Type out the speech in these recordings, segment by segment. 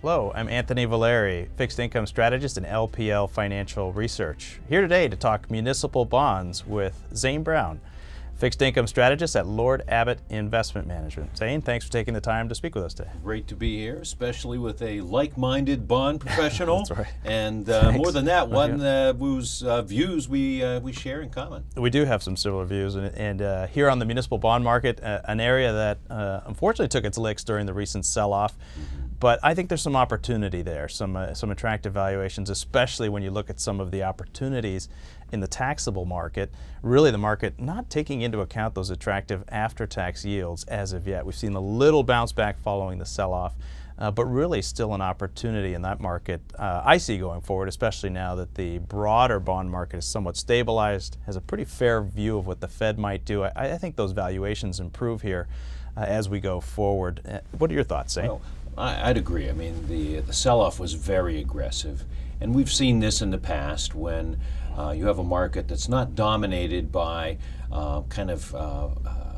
Hello, I'm Anthony Valeri, fixed income strategist in LPL Financial Research. Here today to talk municipal bonds with Zane Brown, fixed income strategist at Lord Abbett Investment Management. Zane, thanks for taking the time to speak with us today. Great to be here, especially with a like-minded bond professional. That's right. And more than that, one whose views we share in common. We do have some similar views, and here on the municipal bond market, an area that unfortunately took its licks during the recent sell-off. But I think there's some opportunity there, some attractive valuations, especially when you look at some of the opportunities in the taxable market. Really, the market not taking into account those attractive after-tax yields as of yet. We've seen a little bounce back following the sell-off, but really still an opportunity in that market I see going forward, especially now that the broader bond market is somewhat stabilized, has a pretty fair view of what the Fed might do. I think those valuations improve here as we go forward. What are your thoughts, Zane? Well, I'd agree. I mean, the sell-off was very aggressive, and we've seen this in the past when you have a market that's not dominated by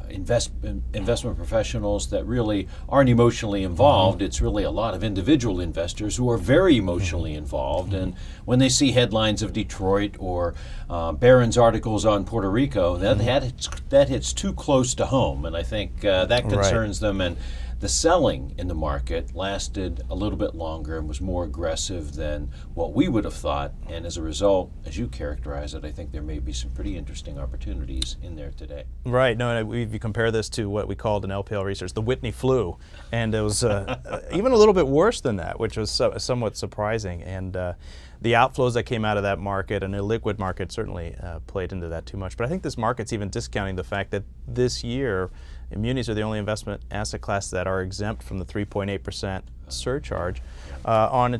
investment professionals that really aren't emotionally involved. It's really a lot of individual investors who are very emotionally involved, and when they see headlines of Detroit or Barron's articles on Puerto Rico, that hits too close to home, and I think that concerns them. And the selling in the market lasted a little bit longer and was more aggressive than what we would have thought. And as a result, as you characterize it, I think there may be some pretty interesting opportunities in there today. Right. No, and if you compare this to what we called in LPL research the Whitney flu, and it was even a little bit worse than that, which was somewhat surprising. And the outflows that came out of that market and the liquid market certainly played into that too much. But I think this market's even discounting the fact that this year, munis are the only investment asset class that are exempt from the 3.8% surcharge on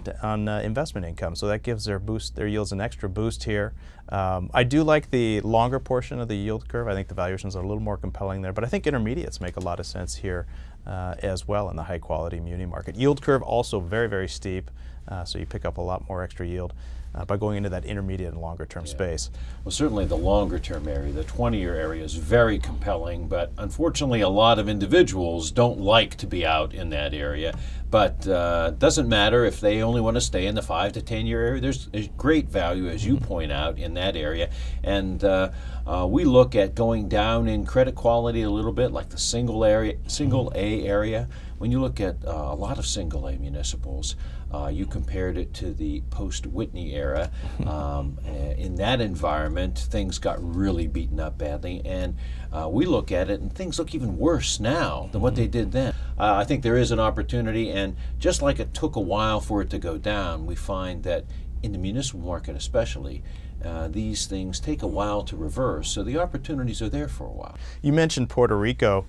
investment income. So that gives their yields an extra boost here. I do like the longer portion of the yield curve. I think the valuations are a little more compelling there, but I think intermediates make a lot of sense here as well in the high quality muni market. Yield curve also very, very steep, so you pick up a lot more extra yield by going into that intermediate and longer term space. Well, certainly the longer term area, the 20-year area, is very compelling, but unfortunately a lot of individuals don't like to be out in that area. But doesn't matter if they only want to stay in the 5 to 10-year area. There's great value, as you point out, in that area. And we look at going down in credit quality a little bit, like the single A area. When you look at a lot of single A municipals, you compared it to the post-Whitney era. In that environment, things got really beaten up badly. And we look at it, and things look even worse now than what they did then. I think there is an opportunity, and just like it took a while for it to go down, we find that in the municipal market especially, these things take a while to reverse. So the opportunities are there for a while. You mentioned Puerto Rico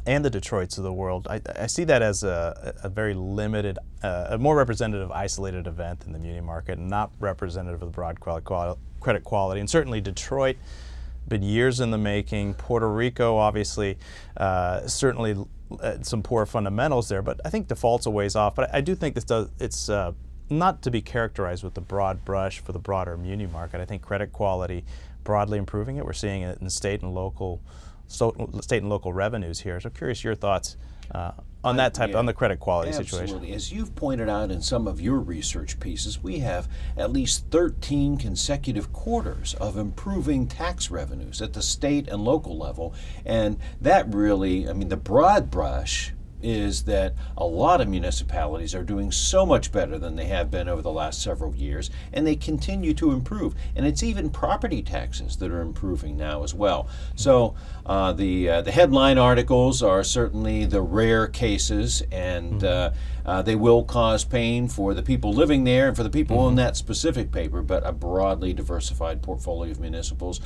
and the Detroits of the world. I see that as a very limited, a more representative, isolated event in the muni market, and not representative of the broad credit quality. And certainly Detroit, been years in the making. Puerto Rico, obviously, certainly some poor fundamentals there, but I think default's a ways off. But I do think it's not to be characterized with the broad brush for the broader muni market. I think credit quality broadly improving it. We're seeing it in state and local revenues here. So curious your thoughts on that type, on the credit quality situation. Absolutely. As you've pointed out in some of your research pieces, we have at least 13 consecutive quarters of improving tax revenues at the state and local level. And that really, I mean, the broad brush is that a lot of municipalities are doing so much better than they have been over the last several years, and they continue to improve. And it's even property taxes that are improving now as well. So the headline articles are certainly the rare cases, and they will cause pain for the people living there and for the people who own that specific paper, but a broadly diversified portfolio of municipals,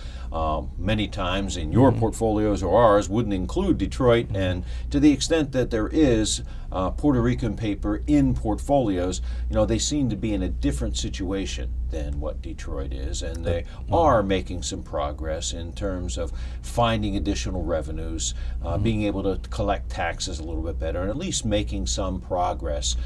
many times in your portfolios or ours, wouldn't include Detroit. And to the extent that there is Puerto Rican paper in portfolios, they seem to be in a different situation than what Detroit is, and they are making some progress in terms of finding additional revenues, being able to collect taxes a little bit better, and at least making some progress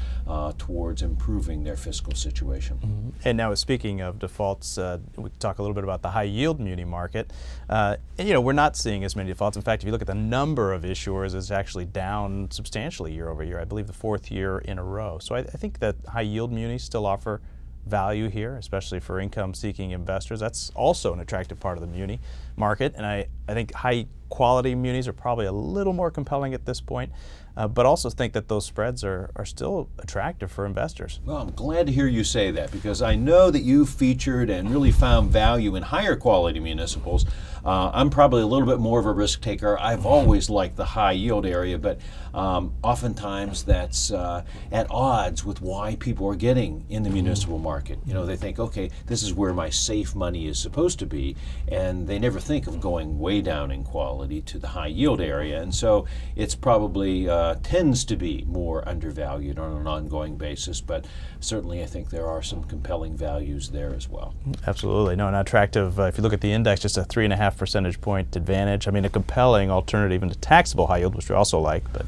towards improving their fiscal situation. And now, speaking of defaults, we talk a little bit about the high yield muni market. And, we're not seeing as many defaults. In fact, if you look at the number of issuers, it's actually down substantially year over year. I believe the 4th year in a row. So I think that high yield munis still offer value here, especially for income-seeking investors. That's also an attractive part of the muni market, and I think high-quality munis are probably a little more compelling at this point, but also think that those spreads are still attractive for investors. Well, I'm glad to hear you say that, because I know that you featured and really found value in higher quality municipals. I'm probably a little bit more of a risk taker. I've always liked the high yield area, but oftentimes that's at odds with why people are getting in the municipal market. They think, okay, this is where my safe money is supposed to be, and they never think of going way down in quality to the high yield area, and so it's probably tends to be more undervalued on an ongoing basis, but certainly I think there are some compelling values there as well. Absolutely. No, an attractive, if you look at the index, just a 3.5 percentage point advantage. I mean, a compelling alternative even to taxable high yield, which we also like, but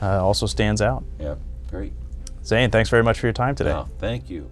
also stands out. Yeah, great. Zane, thanks very much for your time today. Thank you.